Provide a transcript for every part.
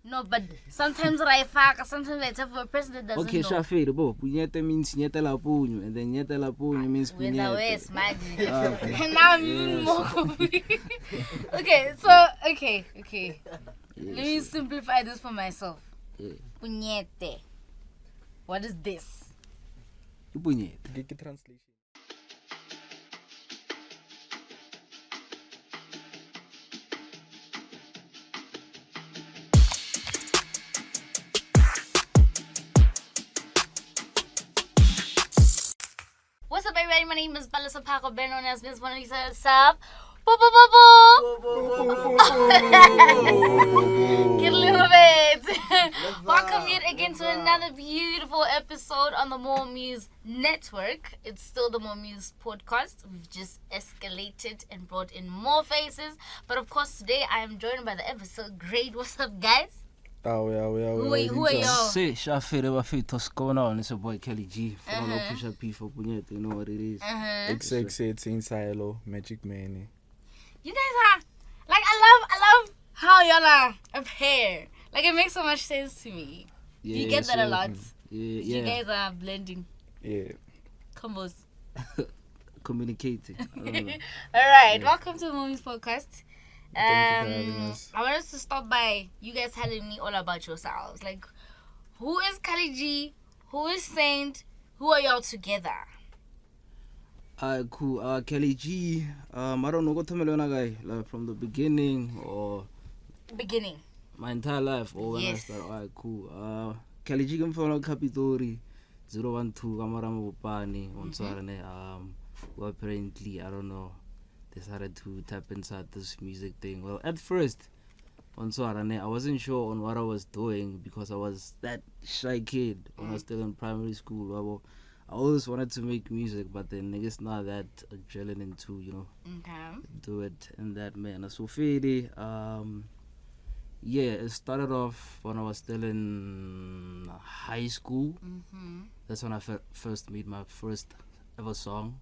No, but sometimes I fuck, sometimes I tell for a person that doesn't Okay, know. Shafir, Punyete means Nyete la Punyo, and then Nyete la Punyo means With the Punyete. West magic. And now I'm more confused. Okay. Yes. Let me simplify this for myself. Yeah. Punyete. What is this? Punyete. Get translation. What's up, everybody? My name is Bella Sapako, better known as Miss Mona Lisa. Sup? Boo, boo, boo, boo. Get a little bit. Welcome yet again to another beautiful episode on the Mormuse Network. It's still the Mormuse podcast. We've just escalated and brought in more faces. But of course, today I am joined by the episode great. What's up, guys? Oh, yeah. Who are y'all? Say, Shafir, what's going on? It's your boy KHALEE G. Follow Push Up P for Punyete. You know what it is. It's in CIELO, Magic Man. You guys are like I love how y'all are a pair. Like it makes so much sense to me. Yeah, You get that a lot. Yeah. You guys are blending Yeah. combos. Communicating. Alright, welcome to the Movies Podcast. Thank you for having us. I want us to start by you guys telling me all about yourselves. Like who is KHALEE G? Who is Saint? Who are y'all together? Cool. KHALEE G. I don't know what to guy, like from the beginning or Beginning. my entire life or when I Yes. started. Alright, cool. KHALEE G came from Pitori 012 Kamarama Bupani on Sarane. Who apparently, I don't know, decided to tap inside this music thing. Well, at first on Sarane, I wasn't sure on what I was doing because I was that shy kid when I was still in primary school. I always wanted to make music, but then niggas not that drilling into, Okay. do it in that manner. So Fede, it started off when I was still in high school. That's when I first made my first ever song.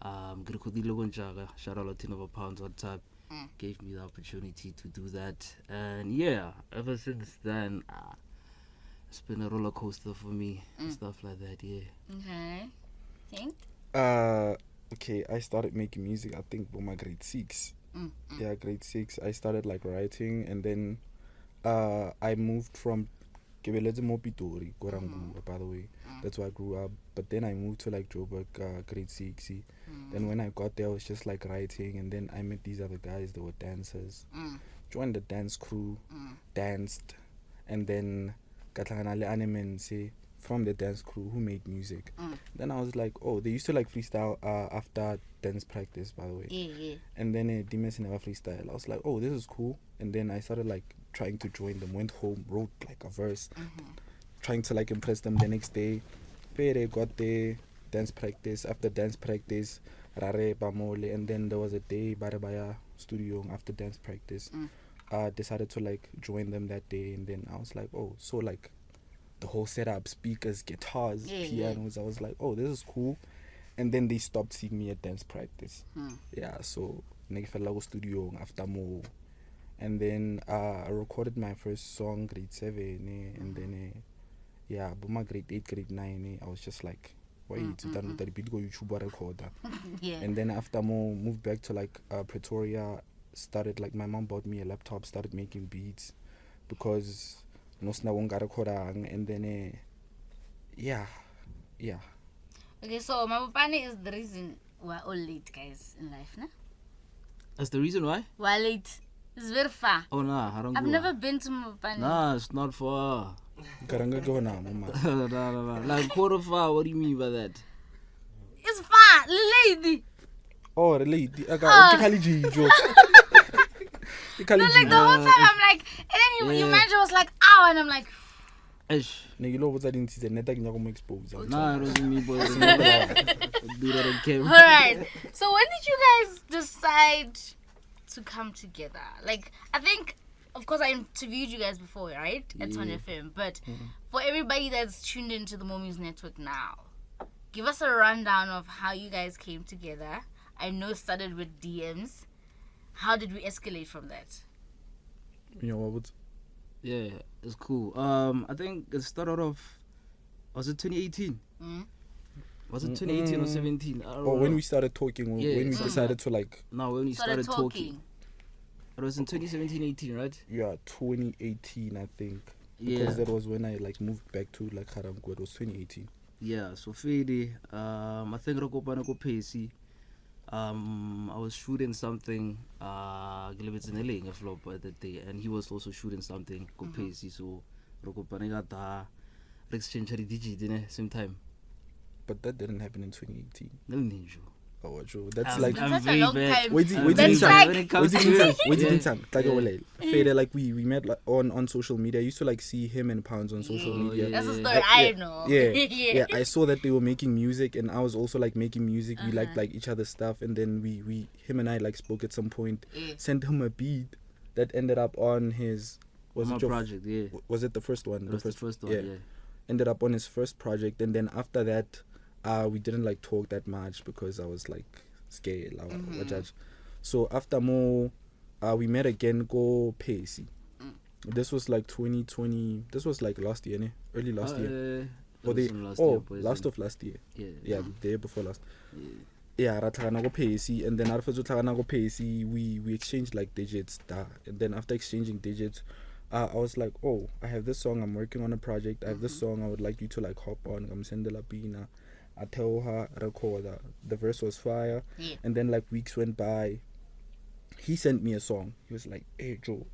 Shout out to Nova Pounds on top. Gave me the opportunity to do that. And yeah, ever since then, it's been a roller coaster for me. Stuff like that, yeah. Okay. Think? Okay, I started making music, I think, for my grade 6. Yeah, grade 6. I started like writing, and then I moved from Pitori, by the way. That's where I grew up. But then I moved to like Joburg, grade 6. Then when I got there, I was just like writing, and then I met these other guys that were dancers. Joined the dance crew, danced, and then from the dance crew who made music. Then I was like, oh, they used to like freestyle after dance practice, by the way. Yeah. And then Dimas never freestyle. I was like, oh, this is cool. And then I started like trying to join them, went home, wrote like a verse, trying to like impress them the next day. Pere got the dance practice. After dance practice, Rare Bamole, and then there was a day Barabaya studio after dance practice. Decided to like join them that day, and then I was like, oh, so like the whole setup, speakers, guitars, pianos. I was like, oh, this is cool. And then they stopped seeing me at dance practice. Yeah, so Negfella studio after more. And then I recorded my first song grade 7, and then my grade 8, grade 9, I was just like, why you done that beat go YouTube recorder? Yeah. And then after more moved back to like Pretoria, started like my mom bought me a laptop, started making beats because no snawonga recording, and then yeah. Okay, so Mabupane is the reason we're all late, guys, in life, no? That's the reason why? We're late. It's very far. Oh, nah, I don't I've go. never been to Mabupane. Nah, it's not far. Karanga go now, mama. No. Like quarter far, what do you mean by that? It's far, lady. Oh, really? KHALEE G, joke. No, like the whole time I'm like, and then your manager was like, ow, and I'm like, Ish. you know what I didn't see the net expose. Nah, it wasn't me, boy. Do that on camera. alright. So when did you guys decide to come together? Like, I think, of course, I interviewed you guys before, right? At Ton FM. But for everybody that's tuned into the Mormuse Network now, give us a rundown of how you guys came together. I know it started with DMs. How did we escalate from that? You know what? Yeah, it's cool. I think it started off. Was it 2018? Was it 2018 or 17? I don't know. Or when we started talking, or Yeah, when we something decided to like, No, when we started talking. It was in 2017-18, right? yeah, 2018, I think. Yeah. Because that was when I like moved back to like Haramko. It was 2018. Yeah, so Fede, I think Rokopana ko Pacey. I was shooting something, Gilbert's flop that day, and he was also shooting something, ko Pacey, so Rokopana got the exchange the digit same time. But that didn't happen in 2018. No ninja. Oh, true. That's I'm- like I'm I'm such a very long bad. time. Wait, That's like- when it comes to it. Yeah. Fede, like we met like, on social media. I used to like see him and Pounds on social Oh, media. That's a Yeah. story I know. Yeah, I saw that they were making music, and I was also like making music. We liked like each other's stuff, and then him and I like spoke at some point. Yeah. Sent him a beat that ended up on his My project, yeah. Was it the first one? It was the first one, yeah. Ended up on his first project, and then after that, we didn't like talk that much because I was like scared. Judge. So after more, we met again. Go Pacey. This was like 2020. This was like last year, ne? Early last year. Last of last year. Yeah, the year before last. Yeah, ratlagana go Pacey, and then after go Pacey, we exchanged like digits. And then after exchanging digits, I was like, oh, I have this song. I'm working on a project. I have this song. I would like you to like hop on. I'm sending la pina. I tell her record. The verse was fire. Yeah. And then like weeks went by. He sent me a song. He was like, hey Joe,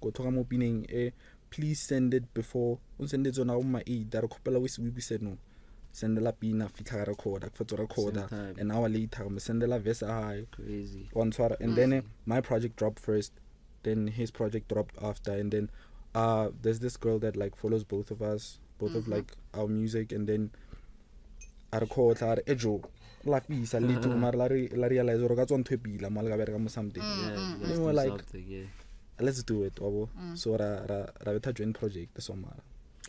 go talk about meaning. Please send it before. Send it on my eat. That we said no. Send la pina fitla recorder. An hour later, I'm send la verse high. Crazy. And then my project dropped first. Then his project dropped after, and then there's this girl that like follows both of us, of like our music, and then I record her Ejo la pisa little mar la realize or got on to be la malga berga something. Yeah, We were like, yeah. let's do it, so ra join project the summer.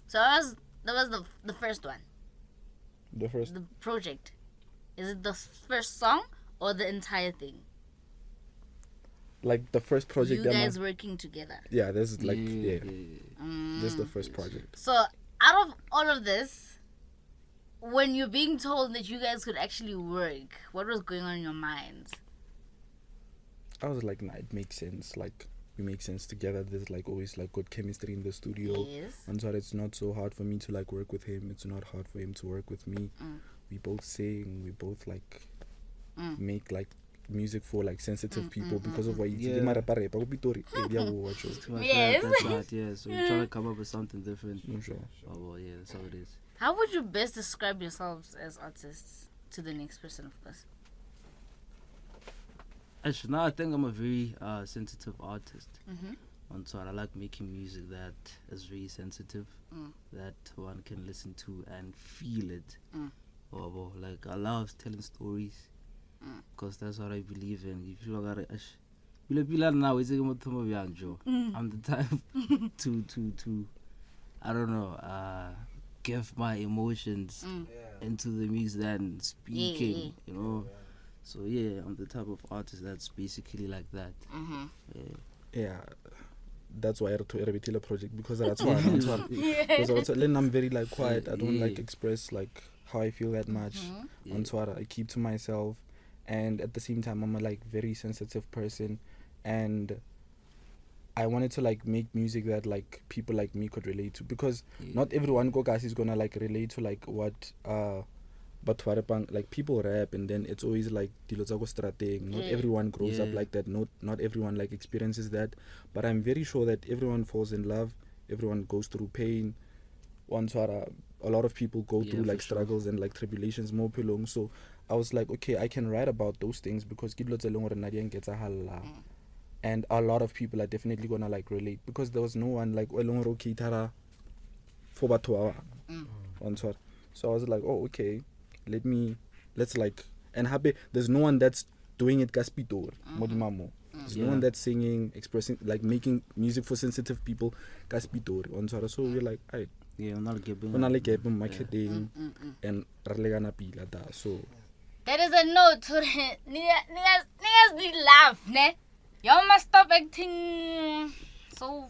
So that was the first one. The first The project. Is it the first song or the entire thing? like the first project. You guys working together. Yeah, this is like this is the first project. So out of all of this, when you're being told that you guys could actually work, what was going on in your minds? I was like, nah, it makes sense. Like we make sense together. There's like always like good chemistry in the studio. Yes. And so it's not so hard for me to like work with him. It's not hard for him to work with me. We both sing. We both like make like music for like sensitive people because of what you Yeah. Pitori. Yes. That's right, yeah. So you're trying to come up with something different. Sure. Oh, well, yeah, that's how it is. How would you best describe yourselves as artists to the next person, of course? Actually, now I think I'm a very sensitive artist. On so I like making music that is very sensitive, that one can listen to and feel it. Well, like I love telling stories because that's what I believe in. If you look at it, now I'm the type to I don't know give my emotions into the music and speaking, you know. So yeah, I'm the type of artist that's basically like that. Yeah. That's why I to a project because that's why because I'm very like quiet. I don't like express like how I feel that much. On Twitter, I keep to myself, and at the same time, I'm a like very sensitive person, and I wanted to like make music that like people like me could relate to because not everyone guys is gonna like relate to like what but like people rap and then it's always like not everyone grows up like that, not everyone like experiences that, but I'm very sure that everyone falls in love, everyone goes through pain. A lot of people go through like struggles and like tribulations more long. So I was like, okay, I can write about those things because and a lot of people are definitely gonna like relate because there was no one like for so I was like, oh okay, let's like, and happy there's no one that's doing it Pitori modimamo. There's no one that's singing, expressing, like making music for sensitive people Pitori. So we're like, alright, I'm not giving marketing and so That is a note to it. Niggas need laugh, ne? Y'all must stop acting so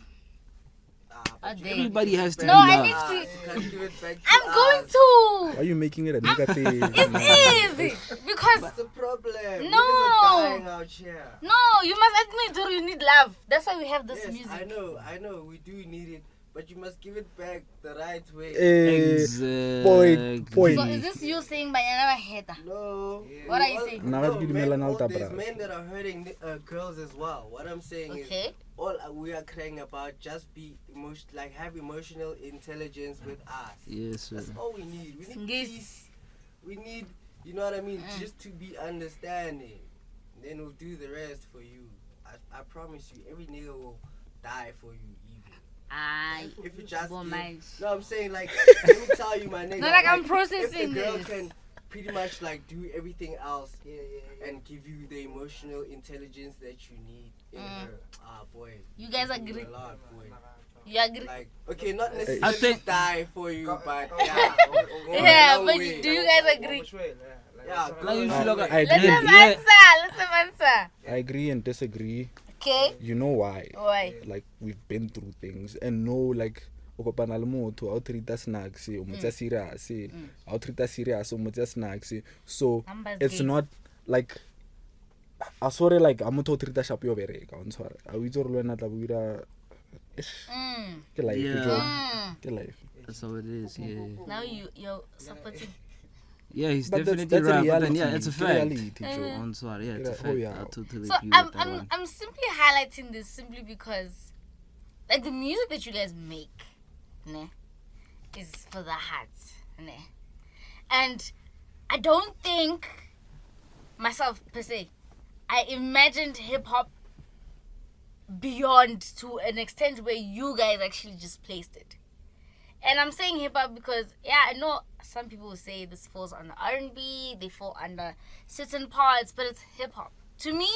Are they? Everybody has to No, be I loved. need You to. can't give it back to I'm going us. Why to. are you making it a negative? It is because What's the problem? No. Niggas are dying out here. no, you must admit you need love. That's why we have this Yes, music. I know, we do need it, but you must give it back the right way. Exactly. Point. So is this you saying by another hater? No. What are you saying? Nah, No, give me men, an altar, there's bruh. men that are hurting girls as well. What I'm saying is, Okay. all we are crying about, just be have emotional intelligence with us. Yes, sir. That's all we need. We need Yes. peace. We need, you know what I mean, just to be understanding. Then we'll do the rest for you. I promise you, every nigga will die for you. If you just Well, give- mate. no, I'm saying like, let me tell you, my nigga. No, like, I'm if processing the girl this. can pretty much like do everything else and give you the emotional intelligence that you need in her, boy. You guys you do agree? a lot, boy. You agree? Like, okay, not necessarily I think- die for you, but yeah, Yeah, long but way. do you guys agree? Yeah, Like you go feel long like way. Let agree. them Yeah. answer. Let them answer. I agree and disagree. Okay. You know why? Why? Like we've been through things and know like o kopana le motho a o treat snacks o mo tsa serious a o treat serious o mo tsa snacks so Numbers it's game. not like a sorry like a motho o treat shop yo bereka o ntshwara a o itse re le nna tla buira ke life Yeah. jo ke life. That's how it is. Yeah. Now you're supporting. Yeah, he's But definitely that's right. But reality. then, yeah, it's a It's fact. reality, Joe. I'm sorry. Yeah, it's a Oh, fact. yeah. I totally So agree with that one. I'm simply highlighting this simply because, like, the music that you guys make, ne, is for the heart, ne, and I don't think myself per se, I imagined hip hop beyond to an extent where you guys actually just placed it. And I'm saying hip hop because, yeah, I know some people will say this falls under R&B, they fall under certain parts, but it's hip hop. To me,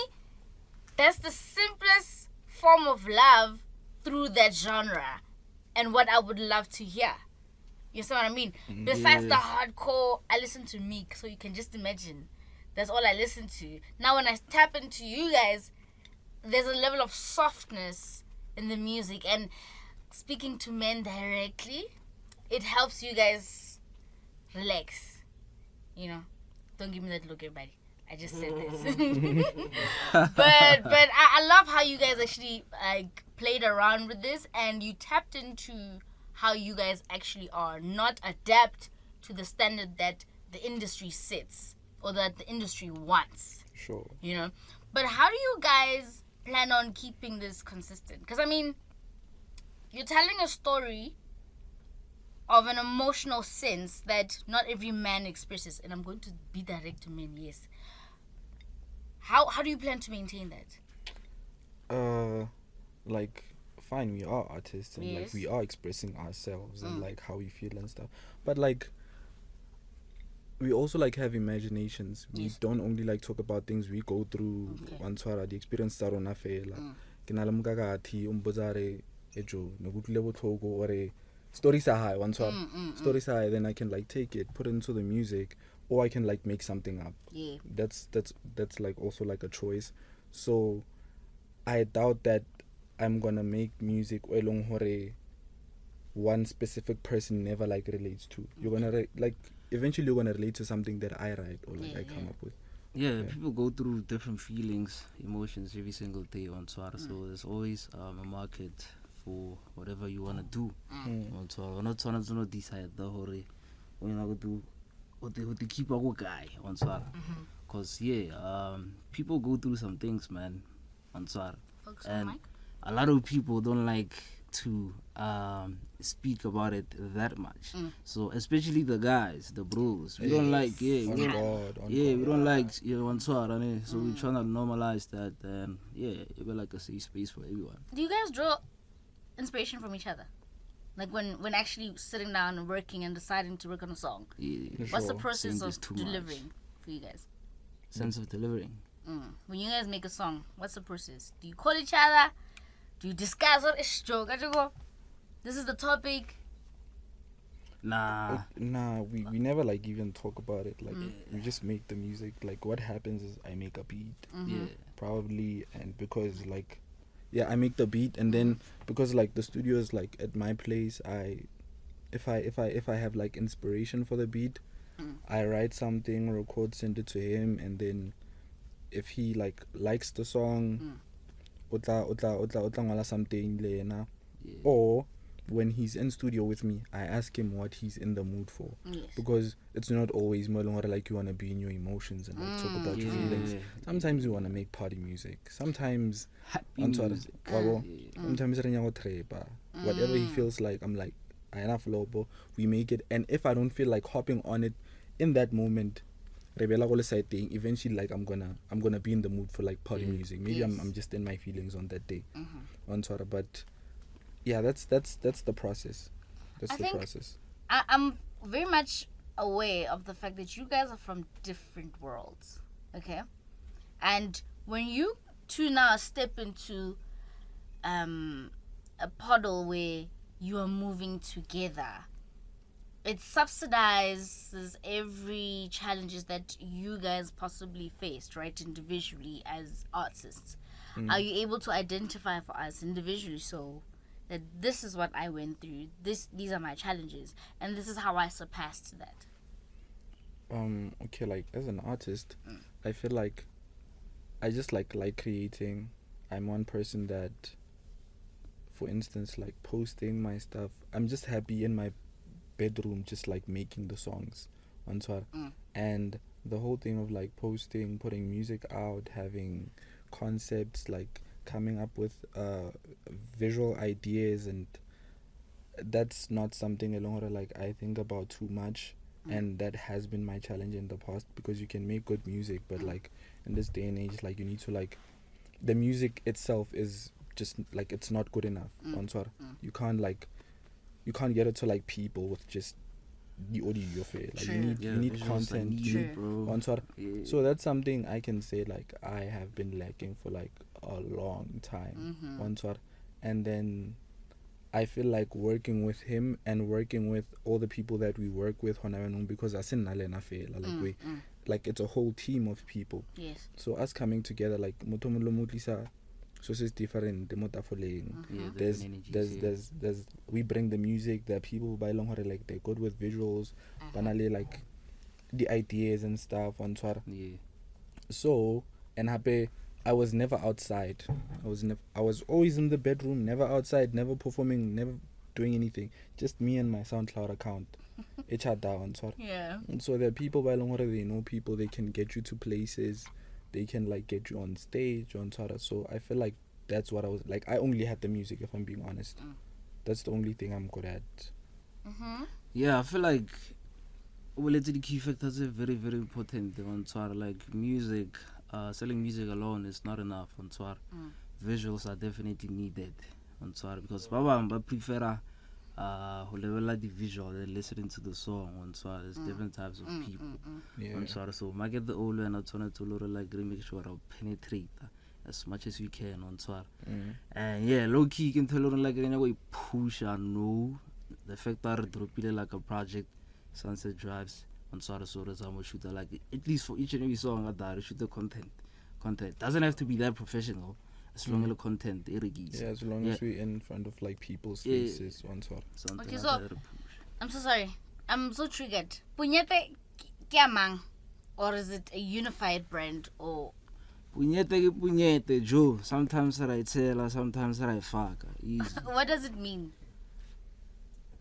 that's the simplest form of love through that genre and what I would love to hear. You see what I mean? Besides the hardcore, I listen to Meek, so you can just imagine. That's all I listen to. Now, when I tap into you guys, there's a level of softness in the music, and speaking to men directly, it helps you guys relax. You know, don't give me that look, everybody. I just said this. but I love how you guys actually like played around with this and you tapped into how you guys actually are, not adapt to the standard that the industry sets or that the industry wants. Sure. You know, but how do you guys plan on keeping this consistent? Because I mean, you're telling a story of an emotional sense that not every man expresses, and I'm going to be direct to men. Yes. How do you plan to maintain that? Like fine, we are artists and like Yes. we are expressing ourselves and like how we feel and stuff, but like we also like have imaginations. We Yes. don't only like talk about things we go through. Okay. Wantshwara the experience tsa rona fela ke na le mokakathi o mpotsa re ejo ne go tlile botlhoko or story sa hae wantshwara story sa hae, then I can like take it, put it into the music, or I can like make something up. Yeah. That's like also like a choice. So I doubt that I'm gonna make music o elong hore one specific person never like relates to. You're gonna like eventually you're gonna relate to something that I write or like I come up with. Yeah, people go through different feelings, emotions every single day on Swara. So there's always a market for whatever you wanna do on Swara. We're not trying to decide the whole when you're not do what they keep a good guy on Swara. Cause people go through some things, man, on Swara. Focus on And mic. a lot of people don't like to speak about it that much. So especially the guys, the bros, we don't like we On don't, God, on we God. don't like one swara, so we're trying to normalize that, and it be like a safe space for everyone. Do you guys draw inspiration from each other? Like when actually sitting down and working and deciding to work on a song. What's the Sure. process Saying of this too much. delivering for you guys? Sense of delivering. When you guys make a song, what's the process? Do you call each other? Do you discuss what is joke? This is the topic. Nah. Nah, we never like even talk about it. Like we just make the music. Like what happens is I make a beat Yeah. probably, and because like yeah, I make the beat, and then because like the studio is like at my place, if I have like inspiration for the beat, I write something, record, send it to him, and then if he like likes the song, utla ngwala something le yena. Or when he's in studio with me, I ask him what he's in the mood for, because it's not always more like you want to be in your emotions and like talk about your feelings. Sometimes you want to make party music, sometimes happy music. Sometimes whatever he feels like, I'm like, I enough lobo, we make it. And if I don't feel like hopping on it in that moment, eventually like I'm gonna be in the mood for like party music. Maybe I'm just in my feelings on that day. But yeah, that's the process. That's the process. I'm very much aware of the fact that you guys are from different worlds, okay? And when you two now step into a puddle where you are moving together, it subsidizes every challenges that you guys possibly faced, right, individually as artists. Are you able to identify for us individually, so that this is what I went through, these are my challenges, and this is how I surpassed that? Okay, like as an artist, I feel like I just like creating. I'm one person that, for instance, like posting my stuff, I'm just happy in my bedroom just like making the songs and the whole thing of like posting, putting music out, having concepts, like coming up with visual ideas, and that's not something alone like I think about too much. And that has been my challenge in the past, because you can make good music, but like in this day and age, like you need to like, the music itself is just like, it's not good enough. You can't get it to like people with just the audio fare. Like you need content. So that's something I can say like I have been lacking for like a long time. And then I feel like working with him and working with all the people that we work with, because like it's a whole team of people. Yes. So us coming together, like so it's different. There's we bring the music. There are people by long like they're good with visuals, banally like the ideas and stuff. So and happy, I was never outside. I was always in the bedroom, never outside, never performing, never doing anything. Just me and my SoundCloud account. Yeah. And so there are people by long they know people, they can get you to places, they can like get you on stage on Twitter. So I feel like that's what I was like. I only had the music, if I'm being honest. That's the only thing I'm good at. Yeah, I feel like the key factors are very, very important on Twitter. Like music, selling music alone is not enough on Twitter. Visuals are definitely needed on Twitter, because I prefer who level the visual than listening to the song on Twitter. There's different types of people on Twitter. So I get the old one, I turn to like make sure I penetrate as much as we can on Twitter. And yeah, low key you can tell like in a way push and know the fact that I drop like a project Sunset Drives on Twitter, so that I'm shoot like at least for each and every song I shoot the content. Doesn't have to be that professional. As long as the content as long as we're in front of like people's faces on Twitter. Okay, so I'm so sorry. I'm so triggered. Punyete Kiamang, or is it a unified brand, or Punyete, Joe. Sometimes I tell, sometimes I fuck. What does it mean?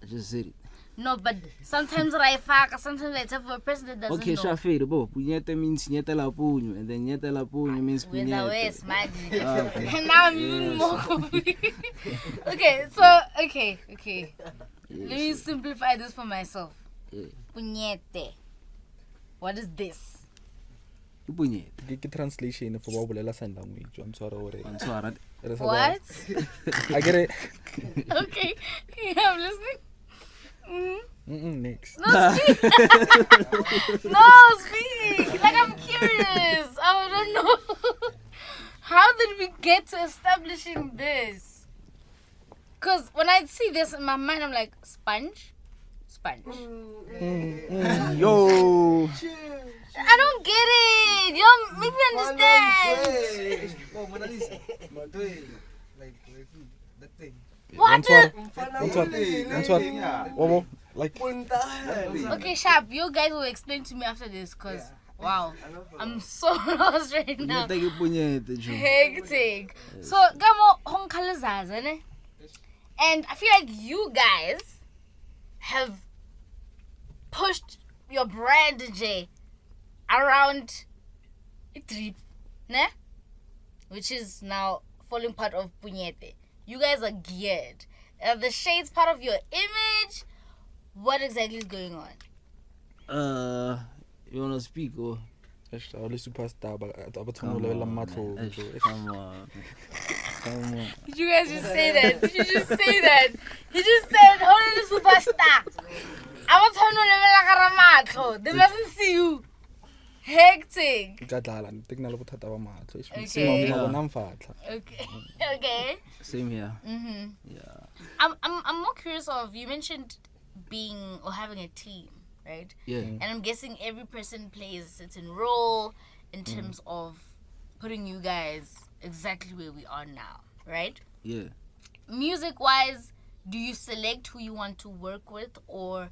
I just said it. No, but sometimes I fuck, sometimes I tell for a person that doesn't know. Okay, Shafir, bo. Punyete means nyete la punyo, and then nyete la punyo means punyete. With the West, and now I'm even more confused. Okay, so, okay. Let me simplify this for myself. Punyete. What is this? Punyete. Translation for what sign language. I'm sorry. What? I get it. Okay, yeah, I'm listening. Next. No, speak. No, speak. Like, I'm curious. I don't know. How did we get to establishing this? Because when I see this in my mind, I'm like, sponge. Yo. I don't get it. Y'all make me understand. like that thing. What? Like, Okay, Sharp, you guys will explain to me after this, cause wow, I'm so lost right now. Punyete ke punyete, Joe. Hectic. So, kamo hong kalazaza, ne? And I feel like you guys have pushed your brand, J, around a trip, ne? Which is now falling part of Punyete. You guys are geared. The shades part of your image. What exactly is going on? You wanna speak or? only superstar, but Come on, man. Come on. Did you guys just say that? Did you just say that? He just said, only the superstar. I was on They mustn't see you. Hectic. Okay. Okay. Same here. Mm-hmm. Yeah. I'm more curious of, you mentioned being or having a team, right? Yeah. And I'm guessing every person plays a certain role in terms of putting you guys exactly where we are now, right? Yeah. Music-wise, do you select who you want to work with, or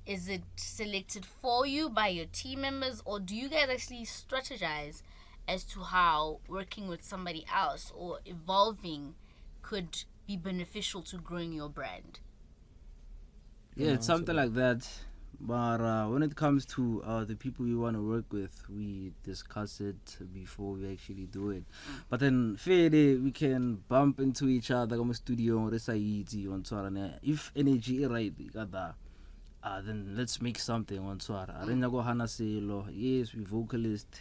is it selected for you by your team members, or do you guys actually strategize as to how working with somebody else or evolving could be beneficial to growing your brand? Yeah, it's something like that. But when it comes to the people we want to work with, we discuss it before we actually do it. But then, fairly, we can bump into each other in the studio. If energy is right, then let's make something on Swara. CIELO, yes, we vocalist.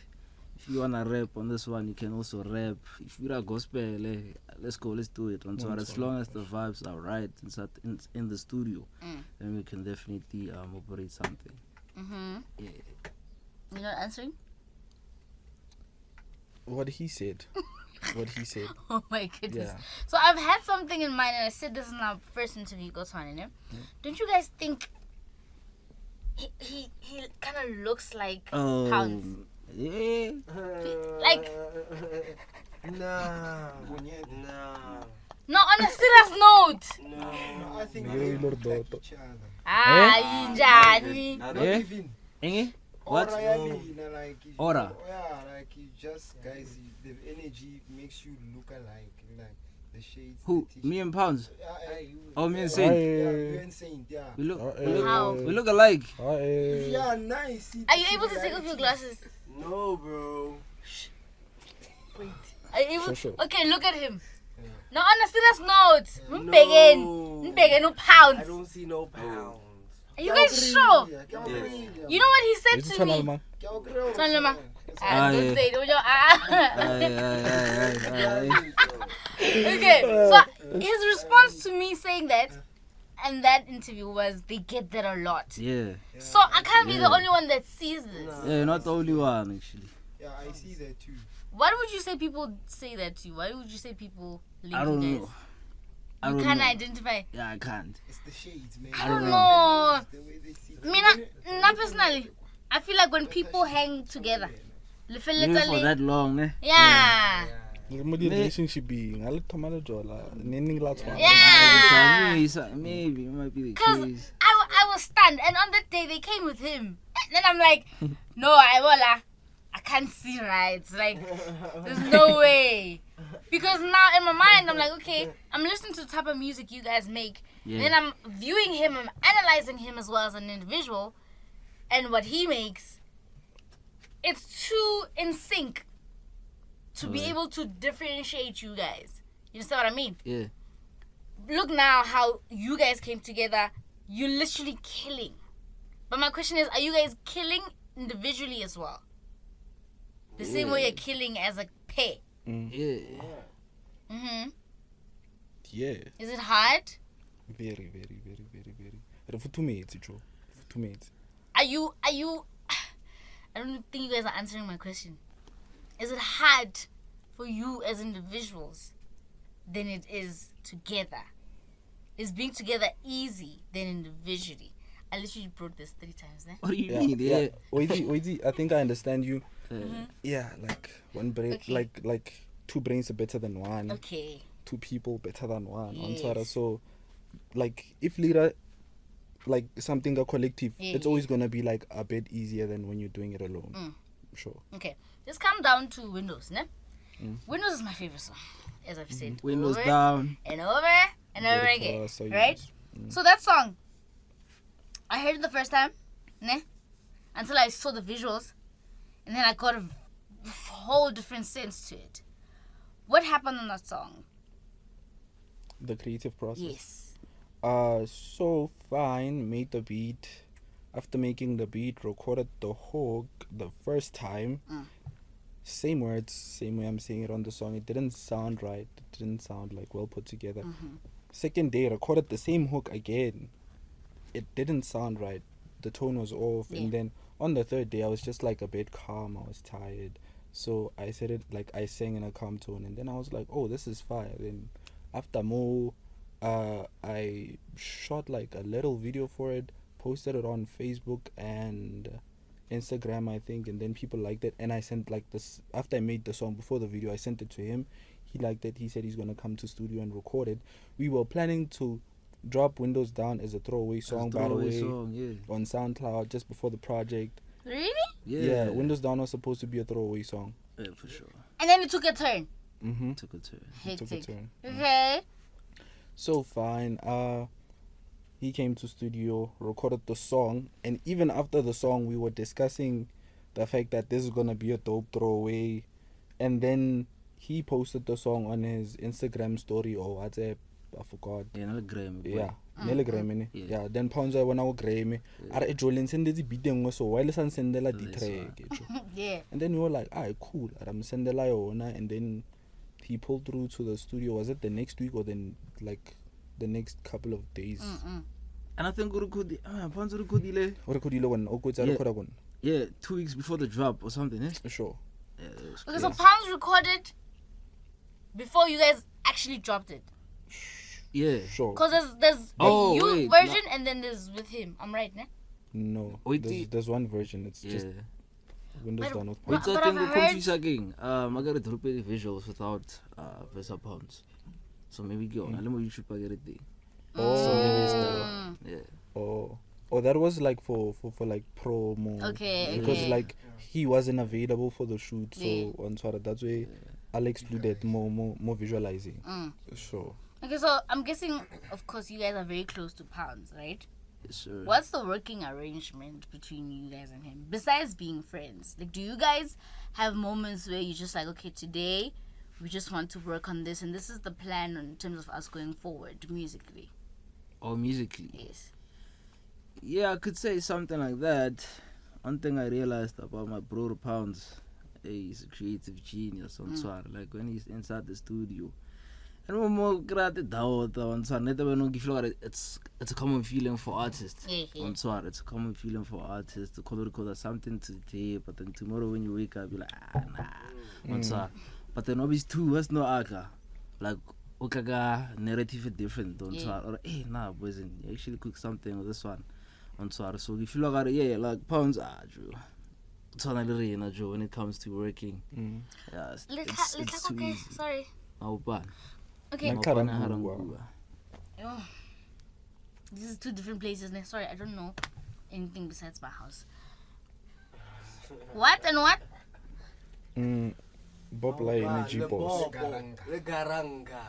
If you wanna rap on this one, you can also rap. If you're a gospel, let's go, let's do it on Swara. As long as the vibes are right in the studio, then we can definitely operate something. Yeah. You're not answering? What he said. Oh my goodness. Yeah. So I've had something in mind, and I said this in our first interview, Don't you guys think he kind of looks like Pounds? Yeah. Like, Nah. no, on a serious note. No. I think Yeah, they Lord, look like Lord. each other. Injani. Not Eh? even. What? Aura yani, like you- Aura? Yeah, like you just guys, the energy makes you look alike, like the shades. Who? the Me and Pounds? you. Oh, me and Saint. Yeah, you and Saint. Yeah. We look How? we look alike. Yeah, nice. Are you able to take off your glasses? No, bro. Wait. Are you able? Sure. Okay, look at him. No, on a serious note. Mbegen no Pounds. I don't see no pounds. Are you guys sure? Yeah. You know what he said to me? Tonlema. Don't say it. Okay, so his response to me saying that and that interview was they get that a lot. Yeah. So I can't be the only one that sees this. Yeah, you're not the only one actually. Yeah, I see that too. Why would you say people say that to you? Why would you say people link I don't you guys? know. You can't identify. Yeah, I can't. It's the shades, man. I don't know. The way they see. Me, not personally. I feel like when people hang together, Maybe for that long, ne? yeah. Relationship being a little manager, Yeah. Maybe it might be the Because case. I was stunned, and on that day they came with him. And then I'm like, no, I can't see right. It's like, there's no way. Because now in my mind, I'm like, okay, I'm listening to the type of music you guys make. Yeah. Then I'm viewing him, I'm analyzing him as well as an individual, and what he makes. It's too in sync to be able to differentiate you guys. You understand what I mean? Yeah. Look now how you guys came together. You're literally killing. But my question is, are you guys killing individually as well? The same way you're killing as a pair. Yeah. Yeah. Is it hard? Very, very, very, very, very. But for 2 minutes, Joe. For 2 minutes. Are you I don't think you guys are answering my question. Is it hard for you as individuals than it is together? Is being together easy than individually? I literally brought this 3 times, eh? What do you mean? Yeah. Oizi, I think I understand you. Yeah, like one brain, Okay. like 2 brains are better than one. Okay. two people better than one. Yes. So, like, if leader, like something a collective, it's always gonna be like a bit easier than when you're doing it alone. Sure. Okay, let's come down to Windows, ne? Windows is my favorite song, as I've said. Windows over down. and over and over again, So right? So that song, I heard it the first time, ne? Until I saw the visuals, and then I got a whole different sense to it. What happened on that song? The creative process. Yes. So fine, made the beat. After making the beat, recorded the hook the first time. Same words, same way I'm saying it on the song. It didn't sound right. It didn't sound like well put together. Second day, recorded the same hook again. It didn't sound right. The tone was off. And then on the third day, I was just like a bit calm. I was tired. So I said it like I sang in a calm tone. And then I was like, oh, this is fire. Then after more, I shot like a little video for it, posted it on Facebook and Instagram, I think, and then people liked it. And I sent like this after I made the song. Before the video, I sent it to him. He liked it. He said he's gonna come to studio and record it. We were planning to drop Windows Down as a throwaway song, by the way, on SoundCloud just before the project. Really? Yeah, Windows Down was supposed to be a throwaway song. Yeah, for sure. And then it took a turn. Took a turn. Hectic. Took a turn. Okay. So fine. He came to studio, recorded the song, and even after the song, we were discussing the fact that this is gonna be a dope throwaway. And then he posted the song on his Instagram story or WhatsApp. I forgot. Yeah, not a gram. Yeah. Yeah, then Pounds I went out Grammy. Are Jolin sended the beat so while sendela the track. Yeah. And then we were like, cool. I'm sendela yona, and then he pulled through to the studio. Was it the next week or then like the next couple of days? And I think yeah, 2 weeks before the drop or something, eh? Sure. Yeah, Okay, so Pounds recorded before you guys actually dropped it. yeah. Sure. Because there's Oh, the wait, version and then there's with him. I'm right, ne? No. Wait, there's one version. It's just Windows But- Down with Wait, But so I I've think we're heard- confused again. I got to drop the visuals without Versa Pounds. So maybe go on. Let me YouTube I get it there. So maybe it's not. Yeah. Oh, that was like for like promo. Okay, Because okay. like he wasn't available for the shoot, so Yeah. on Twitter that's why I'll exclude that more visualizing. Sure. Okay, so I'm guessing, of course, you guys are very close to Pounds, right? Yes, sir. What's the working arrangement between you guys and him? Besides being friends, like, do you guys have moments where you just like, okay, today we just want to work on this, and this is the plan in terms of us going forward musically? Or musically. Yes. Yeah, I could say something like that. One thing I realized about my brother Pounds, he's a creative genius on Swar. Like when he's inside the studio. And one more granted on Swar. It's a common feeling for artists. Yeah. On Swar, it's a common feeling for artists to record something today, but then tomorrow when you wake up, you're like, nah. On Swar. But then obviously too, what's no aka? Like Okaga narrative is different on Swar. Or hey, nah, boys, you actually cook something with this one. On Swar. So if you look at it, yeah, like Pounds, Joe. Joe, when it comes to working. Yeah, it's too easy. Sorry. Okay. Oh. This is two different places. Sorry, I don't know anything besides my house. What and what? Bob Lai Energy Boss. Le Garanga.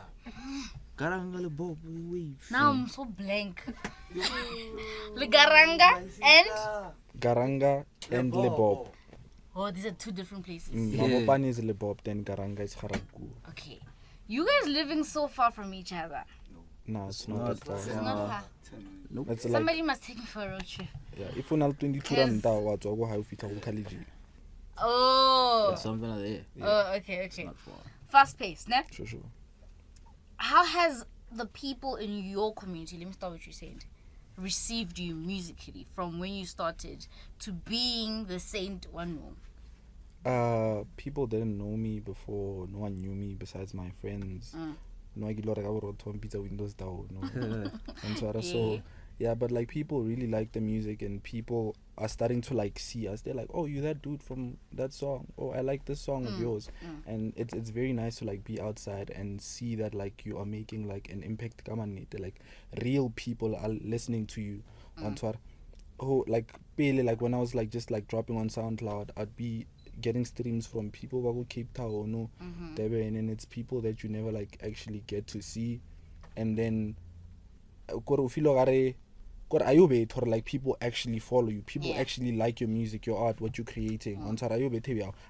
Now I'm so blank. Ligaranga and? Garanga and Lebob. Oh, these are two different places. Mabopane is Lebob, then Garanga is Haragu. Okay. You guys living so far from each other. No, it's not that far. It's not far. Nope. It's like, Somebody must take me for a road trip. yeah, if you have 22 rand, wa tswa go haufi ka go KHALEE. Oh. Something like that. Oh, okay. Not far. Fast paced, ne? Sure. How has the people in your community, let me start what you said, received you musically from when you started to being the Saint One? People didn't know me before. No one knew me besides my friends. No, I pizza Windows Down. No, and so yeah, but like people really like the music, and people are starting to like see us. They're like, oh, you that dude from that song. Oh, I like this song of yours. And it's very nice to like be outside and see that like you are making like an impact. Like real people are listening to you. Oh, like barely, like when I was like just like dropping on SoundCloud, I'd be getting streams from people who go Cape Town, no, and it's people that you never like actually get to see. And then like people actually follow you, people actually like your music, your art, what you're creating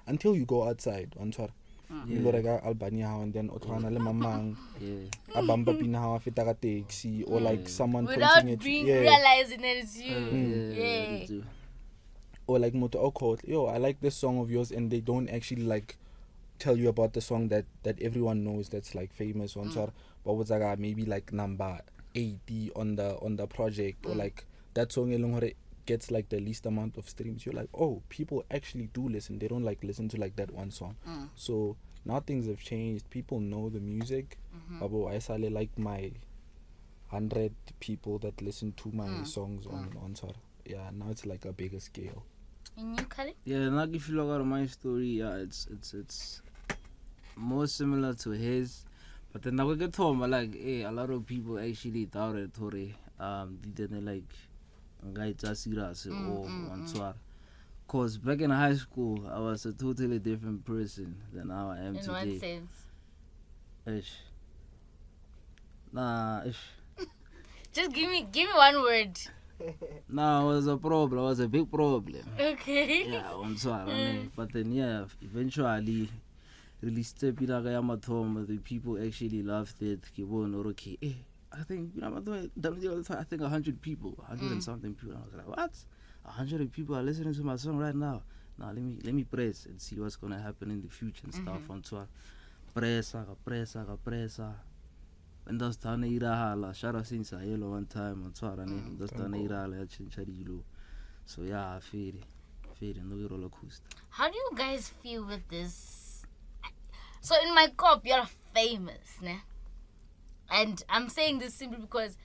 until you go outside Albania, and then otwana le mamang abamba pina ha feta ka taxi, or like someone without pointing at you, realizing that it's you. Or like moto okot, yo, I like this song of yours, and they don't actually like tell you about the song that everyone knows that's like famous on but was like maybe like number 80 on the project, or like that song gets like the least amount of streams. You're like, oh, people actually do listen. They don't like listen to like that one song. So now things have changed. People know the music. I saw like my 100 people that listen to my songs on yeah, now it's like a bigger scale. And you, KHALEE? Yeah, like if you look at my story, yeah, it's more similar to his. But then I get told, like, hey, a lot of people actually doubted Tori. Didn't like guy Jasira or Answar. Cause back in high school, I was a totally different person than how I am in today. In what sense? Ish. Nah, ish. Just give me one word. Nah, it was a problem. It was a big problem. Okay. Yeah, Answar. But then yeah, eventually. Released the people actually loved it. Okay, I think I think 100 people, 100 and something people. I was like, what? 100 people are listening to my song right now. Now let me press and see what's gonna happen in the future and stuff. On tour, pressa. And that's done irahala. Shout out since CIELO one time on tour and that's done irahala chinchadilo. So yeah, I feel it. No roller coaster. How do you guys feel with this? So in my cop, you're famous, ne? And I'm saying this simply because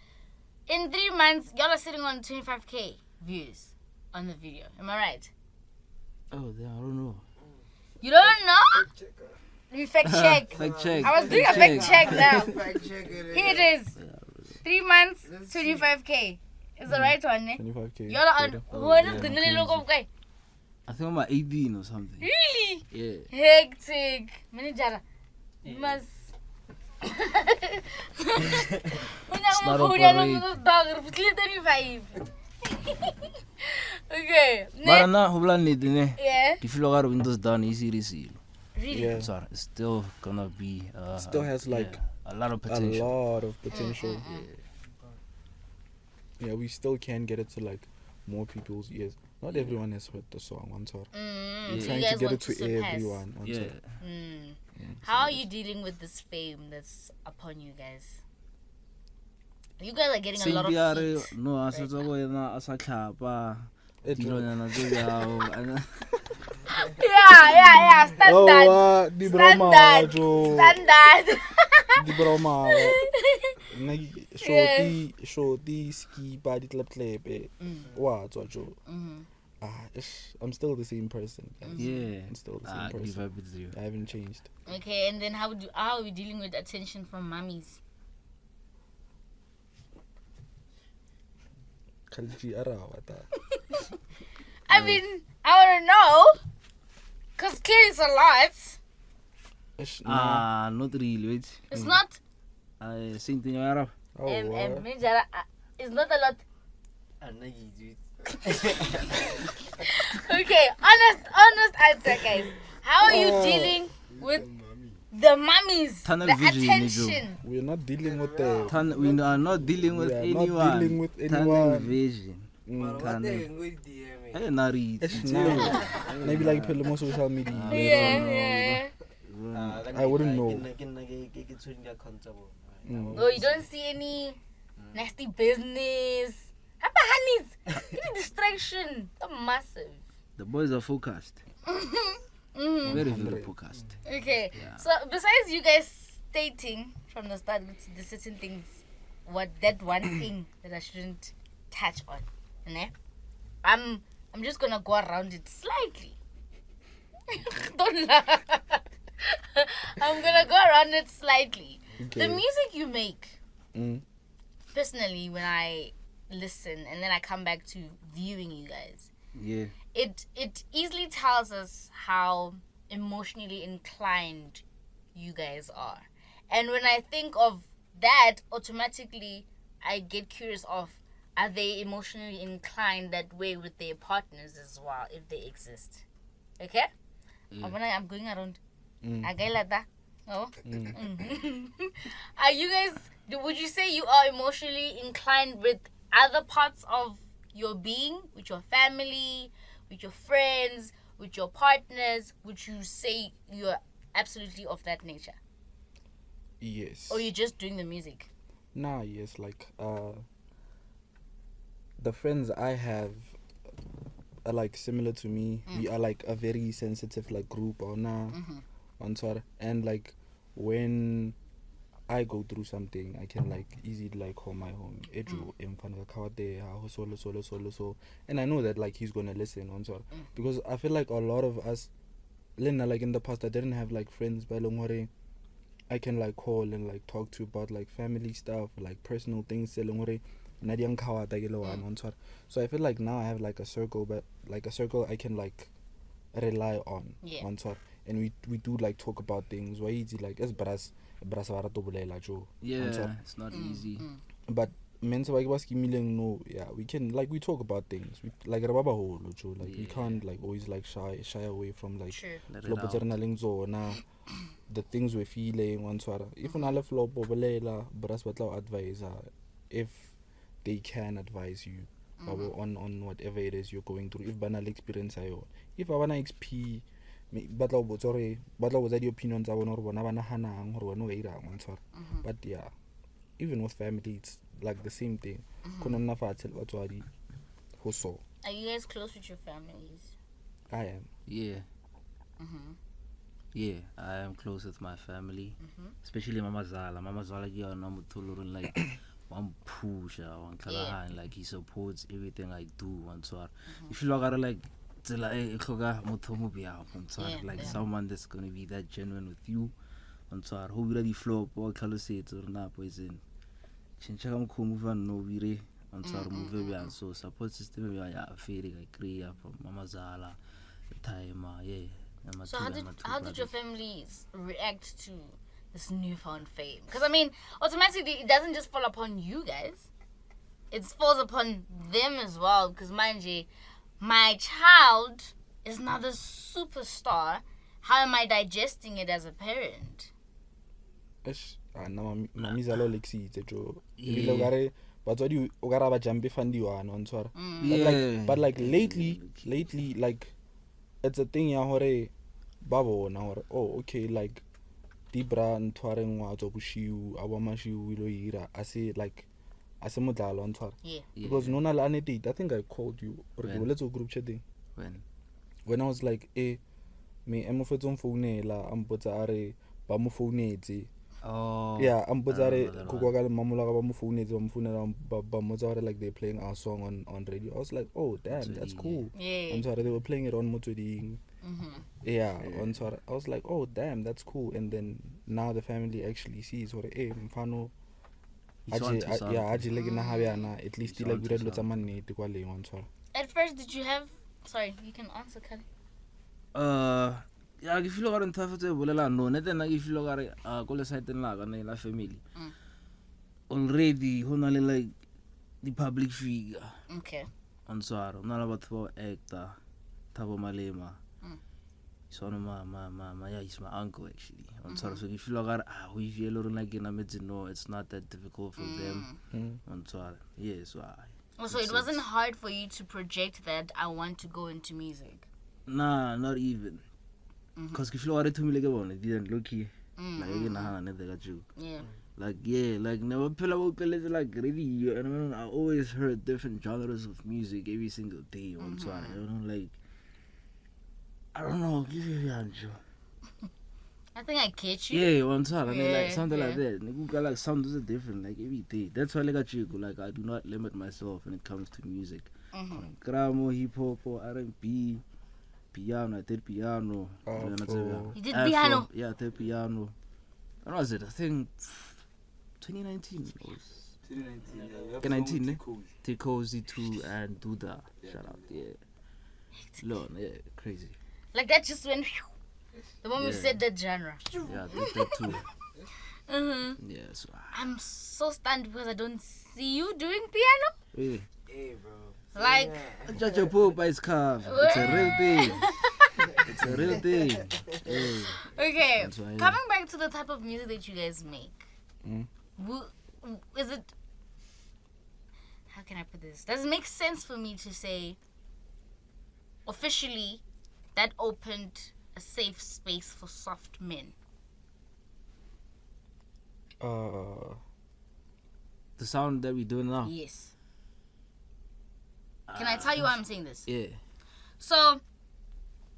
in 3 months, y'all are sitting on 25k views on the video. Am I right? Oh, yeah, I don't know. You don't know? Let me fact check. Fact check. I was doing a fact check now. Fact check it. Here it is. 3 months, 25k. Is the right one, ne? 25k. Y'all are on. What is the name of guy? I think I'm at 18 or something. Really? Yeah. Hectic. Manager. You must. It's not Okay. But now, Yeah. if you look at Windows done easy receive. Really? Yeah. Sorry, it's still gonna be Still has like a lot of potential. Yeah, we still can get it to like more people's ears. Not everyone has heard the song on tour. So Trying you guys to get want it to surpass. everyone on tour. How are you dealing with this fame that's upon you guys? You guys are getting a lot of heat. No, I said Yeah. Standard. Shorty, ski, body, clap, I'm still the same person. Guys. Yeah. I'm still the same person. I haven't changed. Okay, and then how are we dealing with attention from mummies? I mean, I want to know, because clearly it's a lot. Not really. Wait. It's not. Same thing. Arab. It's not a lot. Okay, honest answer, guys. How are you dealing with the mummies? Tunnel the vision, attention. We're not dealing with the. We are not dealing with anyone. Not dealing with anyone. Tunnel vision. Maybe like more social media. Yeah. I wouldn't know. Oh, you don't see any nasty business. Honeys, any distraction. So massive. The boys are focused. Very focused. Okay. Yeah. So besides you guys stating from the start the certain things, what that one thing that I shouldn't touch on, né? I'm just gonna go around it slightly. Don't laugh. I'm gonna go around it slightly. Okay. The music you make, Mm. personally, when I listen and then I come back to viewing you guys, Yeah. it easily tells us how emotionally inclined you guys are. And when I think of that, automatically I get curious of, are they emotionally inclined that way with their partners as well, if they exist? Okay? I'm going around. I get like that. Oh. Are you guys, would you say you are emotionally inclined with other parts of your being, with your family, with your friends, with your partners? Would you say you're absolutely of that nature? Yes. Or you're just doing the music? Nah, yes, like the friends I have are like similar to me. We are like a very sensitive like group or nah on Twitter. And like when I go through something, I can like easily like call my home Edu so, and I know that like he's gonna listen on Twitter. Because I feel like a lot of us Lena, like in the past, I didn't have like friends by Longore I can like call and like talk to about like family stuff, like personal things. So I feel like now I have like a circle, but like a circle I can like rely on. On top. And we do like talk about things. Why easy like as brass Yeah, it's not easy. But men's like was no, yeah, we can like we talk about things. We like we can't like always like shy away from like the things we're feeling on Twitter. If on alle flop bras advise if they can advise you on whatever it is you're going through. If banal experience ayo. If I wanna XP batla was the opinions I want or wanna hanang or no on Twitter. But yeah, even with family it's like the same thing. Are you guys close with your families? I am. Yeah. Yeah, I am close with my family, especially Mama Zala. Mama Zala, like one push, one kalahan, like he supports everything I do. One so if you look at it like like someone that's gonna be that genuine with you, one so who really flow or calosate or na poison. Chinchakam Kumuva no vire, one so move so support system. I feel like agree from Mama Zala, the time, yeah. So how did your families react to this newfound fame? Because I mean, automatically it doesn't just fall upon you guys; it falls upon them as well. Because mind you, my child is not a superstar. How am I digesting it as a parent? But like lately, like it's a thing hore babo na hore okay like dibra ntwareng wa tso bushiu abamashiu wilo ira ase like ase modlalo ntwara because nona la date I think I called you or let's go group chatting when I was like me emo fetso mfounela ampotsa are ba mo founetse yeah ampotsa are go ka le mamola ga ba mo founetse ba mo founela ba mo tsare like they playing our song on radio. I was like, oh damn, that's cool. I'm sorry, they were playing it on Motoding. On sorry. I was like, oh damn, that's cool. And then now the family actually sees what mfano at least like we read lots of money to quality on sorry. At first did you have you can answer Kali. Yeah, if you look at it, no, not then if you look at it, call site and la family. Already, only like the public figure. Okay. On Swaro, not about for actor, Tabo Malema. So yeah, he's my uncle actually. On Swaro, so if you look at we feel like in a mid, no, it's not that difficult for them. On Swaro, yes, why. So it wasn't hard for you to project that I want to go into music. Nah, not even. Because if you look at it to me like it didn't look here. Like you got you. Yeah. Like never like really, and I always heard different genres of music every single day on Twitter. Like I don't know, give you a answer. I think I catch you. Yeah, on Twitter, like something like that. Got like sounds are different like every day. That's why I got you. Like I do not limit myself when it comes to music. Gramo, hip hop, R&B, piano. I did piano. Afro. You did piano? Yeah, I did piano. When was it? I think 2019. 2019, T-Cozy 2 and Duda. Shout out, yeah. Lord, yeah, crazy. Like that just went. The moment you said that genre. Yeah, that too. Mm-hmm. Yeah, so. I'm so stunned because I don't see you doing piano. Really? Hey, bro. Like. Judge your poor by its carve. It's a real thing. It's a real thing. Hey. Okay, That's why, coming back to the type of music that you guys make. Is it. How can I put this? Does it make sense for me to say officially that opened a safe space for soft men? The sound that we do now. Yes. Can I tell you why I'm saying this? Yeah. So,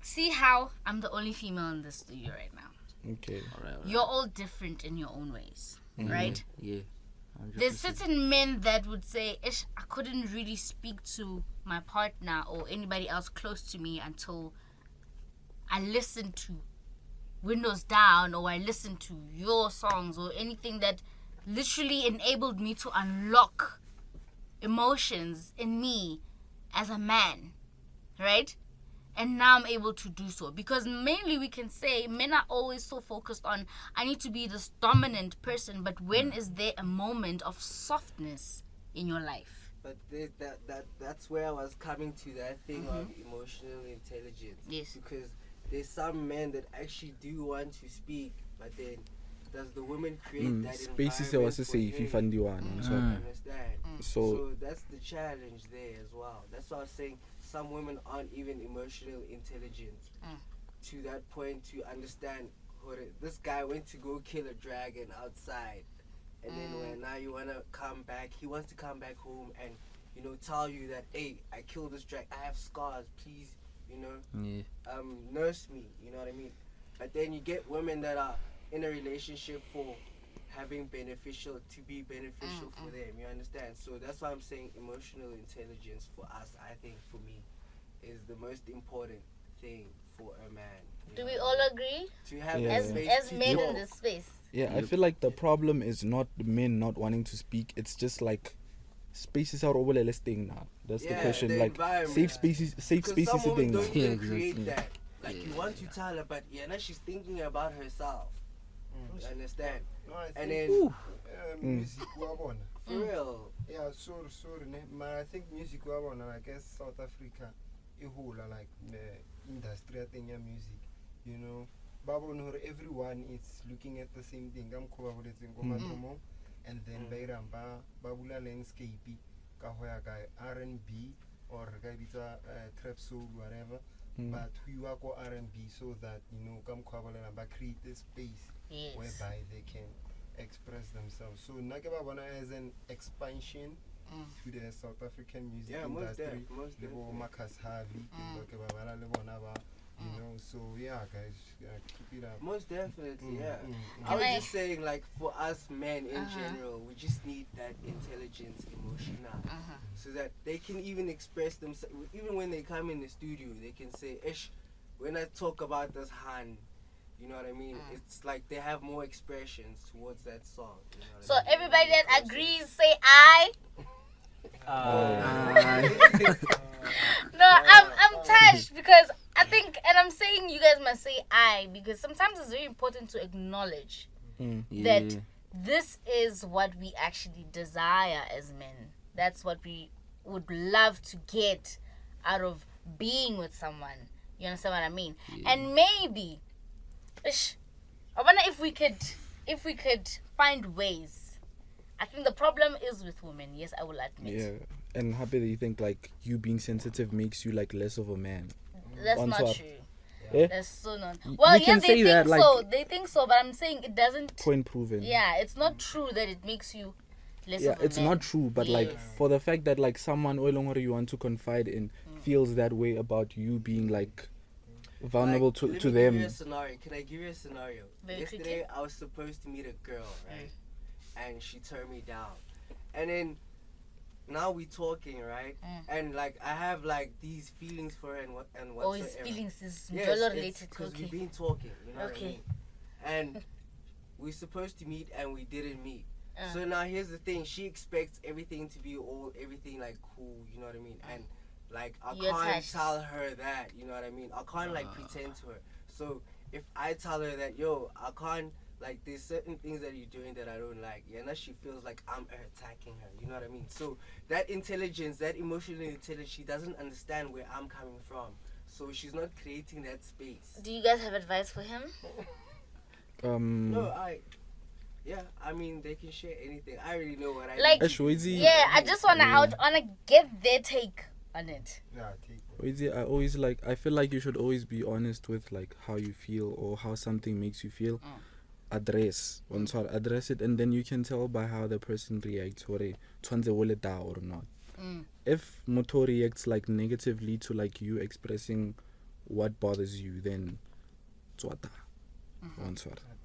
see how I'm the only female in the studio right now. Okay. All right. You're all different in your own ways, right? Yeah. 100%. There's certain men that would say, Ish, I couldn't really speak to my partner or anybody else close to me until I listened to Windows Down, or I listened to your songs, or anything that literally enabled me to unlock emotions in me as a man, right? And now I'm able to do so. Because mainly we can say men are always so focused on, I need to be this dominant person, but when is there a moment of softness in your life? But that's where I was coming to, that thing of emotional intelligence. Yes. Because there's some men that actually do want to speak, but then does the woman create that spaces I environment was to for say if you him? find you one. Understand? So That's the challenge there as well. That's why I was saying some women aren't even emotional intelligent to that point to understand this guy went to go kill a dragon outside, and then when now you wanna come back, he wants to come back home and tell you that, hey, I killed this dragon, I have scars, please, nurse me, you know what I mean? But then you get women that are in a relationship for having to be beneficial for them, you understand? So that's why I'm saying emotional intelligence for us, I think for me, is the most important thing for a man. Do we all agree? To have Yeah. that space As to men in talk. this space. yeah, I feel like the problem is not the men not wanting to speak. It's just like spaces are over listing now. That's the Yeah, question. the Like environment. safe spaces Because some is a women thing. don't now. even exactly. create that. Like you want to tell her, but now she's thinking about herself. You understand? No, I And think then music wabona. for real, Yeah, sorry, but I think music wabona, I guess South Africa, a whole like industry thing, music, babona everyone is looking at the same thing. I'm collaborating and then babula landscape, R&B or trap soul, whatever. But we work on R&B so that come create a space whereby they can express themselves. So Nakababana has an expansion to the South African music industry. Level Marcus Harvey, so yeah, guys, keep it up. most definitely, yeah. I was just saying, like for us men in general, we just need that intelligence, emotional, so that they can even express themselves. Even when they come in the studio, they can say, "Ish, when I talk about this hand." You know what I mean? It's like they have more expressions towards that song. You know what So I mean? everybody that agrees, say I. No, I'm touched because I think, and I'm saying you guys must say I, because sometimes it's very important to acknowledge that this is what we actually desire as men. That's what we would love to get out of being with someone. You understand what I mean? And maybe, I wonder if we could find ways. I think the problem is with women. Yes, I will admit. Yeah, and happy that you think like you being sensitive makes you like less of a man. That's not true. Yeah? That's so not. Well, can yes, they say think that, like- so. They think so, but I'm saying it doesn't. Point proven. Yeah, it's not true that it makes you less Yeah, of a it's man. not true, but like Yes. for the fact that like someone or longer you want to confide in feels that way about you being like vulnerable Like, to let me give them. you a scenario. Can I give you a scenario? Very Yesterday, quickly. I was supposed to meet a girl, right? And she turned me down. And then now we talking, right? And like I have like these feelings for her and whatsoever. Oh, his feelings is yes, related. because Okay. we've been talking, you know what I Okay. mean? And we're supposed to meet and we didn't meet. So now here's the thing, she expects everything to be everything like cool, you know what I mean? And like I You're can't attached. tell her that, you know what I mean? I can't like pretend to her. So if I tell her that, yo, I can't, like there's certain things that you're doing that I don't like, yeah, now she feels like I'm attacking her, you know what I mean? So that intelligence, that emotional intelligence, she doesn't understand where I'm coming from. So she's not creating that space. Do you guys have advice for him? No, I mean they can share anything. I already know what I Like, need. yeah, I just wanna get their take on it. Yeah, take I feel like you should always be honest with like how you feel or how something makes you feel. Address it, and then you can tell by how the person reacts whether or not. If Moto reacts like negatively to like you expressing what bothers you, then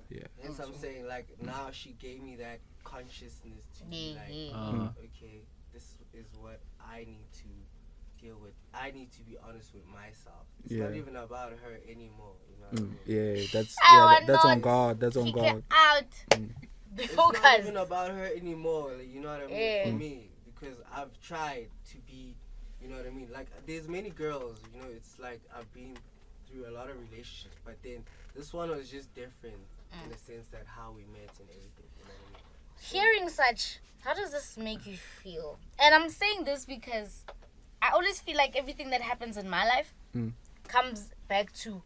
yeah. Hence I'm saying, like, now she gave me that consciousness to be like, okay, this is what I need to deal with. I need to be honest with myself. It's not even about her anymore, you know what I mean? Yeah, that's I on God. That's on kick God. her out. Before It's not even about her anymore, like, you know what I mean? For me, because I've tried to be, you know what I mean? Like, there's many girls, you know, it's like I've been through a lot of relationships, but then this one was just different in the sense that how we met and everything, you know what I mean? Hearing such, how does this make you feel? And I'm saying this because I always feel like everything that happens in my life comes back to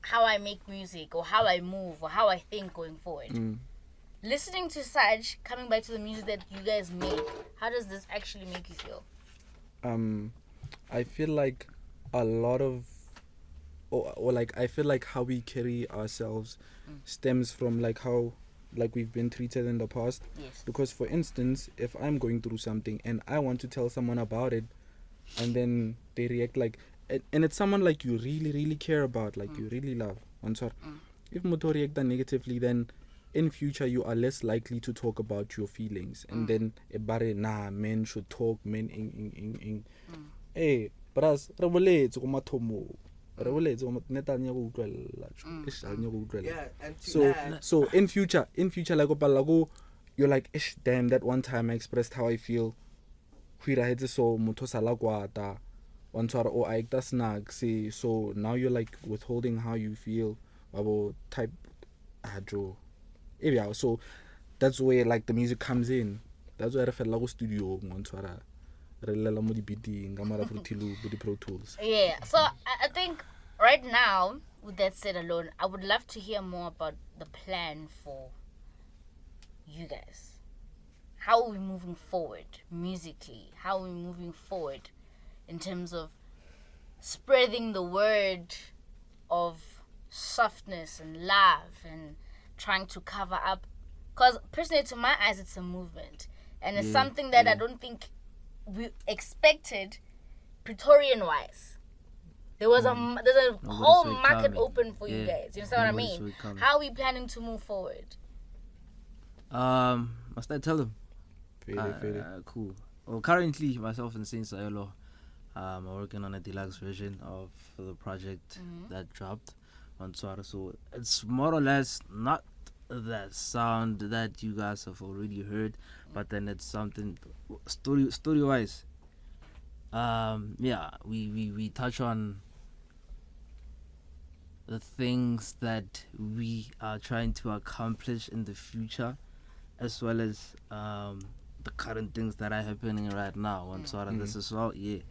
how I make music or how I move or how I think going forward. Listening to such, coming back to the music that you guys make, how does this actually make you feel? I feel like a lot of or like I feel like how we carry ourselves stems from like how like we've been treated in the past. Yes. Because for instance, if I'm going through something and I want to tell someone about it and then they react like and it's someone like you really care about, like you really love. If Moto react negatively, then in future you are less likely to talk about your feelings. And then men should talk, men hey bras re boletse go mathomo re boletse go netanya go utlwela Yeah, and to add, so in future like opalla you're like ish, damn, that one time I expressed how I feel so motho sala kwata o I act snag see, so now you're like withholding how you feel about type adjo. So that's where like the music comes in. That's where I felt like studio Pro Tools. Yeah, so I think right now, with that said alone, I would love to hear more about the plan for you guys. How are we moving forward musically? How are we moving forward in terms of spreading the word of softness and love and trying to cover up? Because personally, to my eyes, it's a movement. And it's something that I don't think we expected Pretorian-wise. There's a whole saw it market coming. open for you guys. You understand what I Nobody saw mean? it coming. How are we planning to move forward? Must I tell them? Cool. Well, currently myself and CIELO are working on a deluxe version of the project that dropped on Swara. So it's more or less not the sound that you guys have already heard, but then it's something story wise. We touch on the things that we are trying to accomplish in the future, as well as the current things that are happening right now. And so this is all, this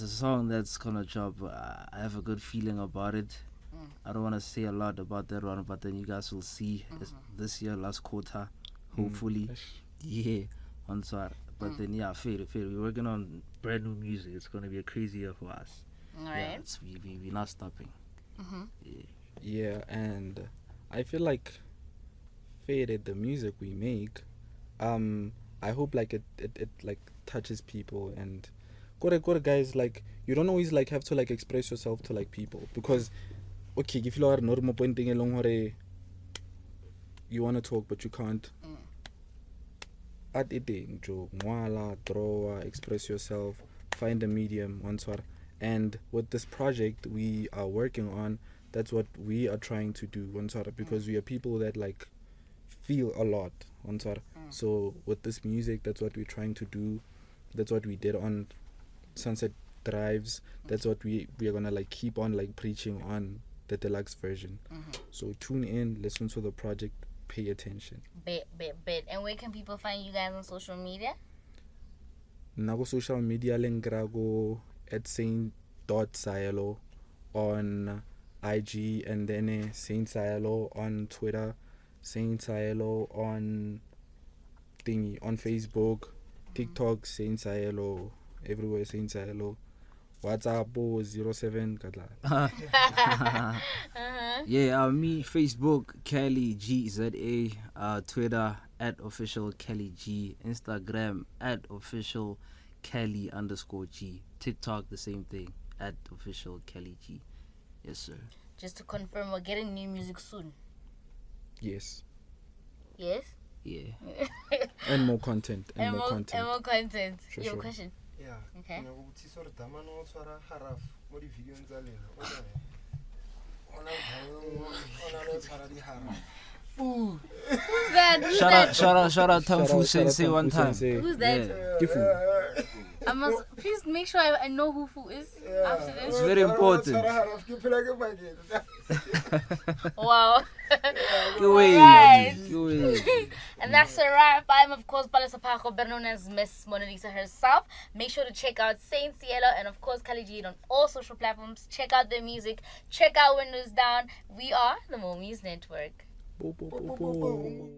is a song that's gonna drop. I have a good feeling about it. I don't want to say a lot about that one, but then you guys will see this year, last quarter, hopefully. On Swara. But then fair. We're working on brand new music. It's gonna be a crazy year for us. All right. We're not stopping. Yeah, and I feel like faded the music we make, I hope like it like touches people. And got guys, like you don't always like have to like express yourself to like people, because okay, if you are normal pointing along you want to talk but you can't, art eating, jo, ngwala, draw, express yourself, find a medium, and with this project we are working on, that's what we are trying to do, because we are people that like feel a lot, so with this music, that's what we're trying to do. That's what we did on Sunset Drives. That's what we are gonna like keep on like preaching on the deluxe version. So tune in, listen to the project, pay attention. Bet. And where can people find you guys on social media? Nago social media lengrago at saint.cielo on IG, and then Saint Cielo on Twitter, Saint Cielo on thingy on Facebook, TikTok, Saint Cielo, everywhere Saint Cielo. WhatsApp 07 Kadla. Yeah, me, Facebook, KHALEE GZA, Twitter at official KHALEE G, Instagram at official KHALEE_G, TikTok the same thing at official KHALEE G. Yes, sir. Just to confirm, we're getting new music soon. Yes. Yes? Yeah. And more content. And more content. Sure, You have a sure. question? Yeah. Okay. Ngokuthi sort of dama no tshwara haraf mo di video tsa lena. Ona no tshwara di haraf. Who's that? Shout out Tamfu Sensei one time. Who's that? Tifu. I must please make sure I know who Fu is after this. It's very important. Wow. You win. Right. You win. And that's a wrap. I'm of course Palasapako, better known as Miss Mona Lisa herself. Make sure to check out Saint CIELO and of course KHALEE G on all social platforms. Check out their music. Check out Windows Down. We are the Mormuse Network. Boom, boom, boom, boom.